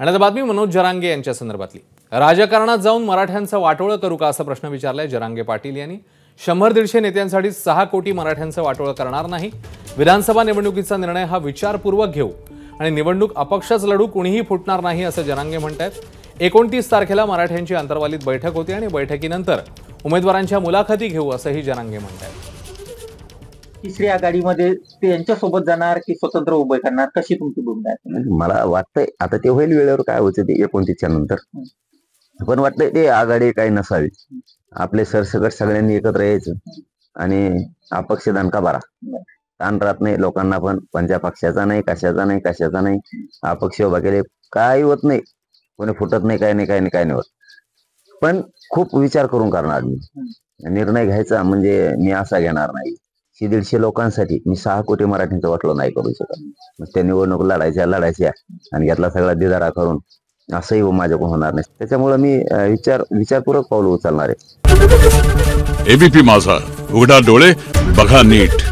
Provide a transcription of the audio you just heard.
आणि आता बातमी मनोज जरांगे यांच्या संदर्भातली। राजकारणात जाऊन मराठ्यांचं वाटोळं करू का असा प्रश्न विचारलाय जरांगे पाटील यांनी। 100-150 नेत्यांसाठी 6 कोटी मराठ्यांचं वाटोळं करणार नाही। विधानसभा निवडणुकीचा निर्णय हा विचारपूर्वक घेऊ आणि निवडणूक अपक्षच लढू, कुणीही फुटणार नाही असं जरांगे म्हणतात। 29 तारखेला मराठ्यांची अंतर्वालीत बैठक होती आणि बैठकीनंतर उमेदवारांच्या मुलाखती घेऊ असंही जरांगे म्हणतात। तिसरी आघाडीमध्ये ते यांच्यासोबत जाणार की स्वतंत्र उभे करणार, कशी तुमची भूमिका आहे? मला वाटतंय आता ते होईल वेळेवर, काय होतं ते 29च्या नंतर, पण वाटतंय ते आघाडी काही नसावी। आपले सरसकट सगळ्यांनी एकत्र यायचं आणि अपक्ष दणका बारा ताण राहत नाही लोकांना, पण पंजा पक्षाचा नाही, कशाचा नाही अपक्ष उभा केले काही होत नाही, कोणी फुटत नाही, काय नाही होत। पण खूप विचार करून करणार मी निर्णय घ्यायचा, म्हणजे मी असा घेणार नाही 150 लोकांसाठी मी 6 कोटी मराठींचं वाटलं नाही करू शकत। मग त्या निवडणूक लढायच्या आणि यातला सगळा दिदारा करून असंही माझ्याकडून होणार नाही। त्याच्यामुळे मी विचारपूर्वक पाऊल उचलणार आहे। एबीपी माझा, उघडा डोळे बघा नीट।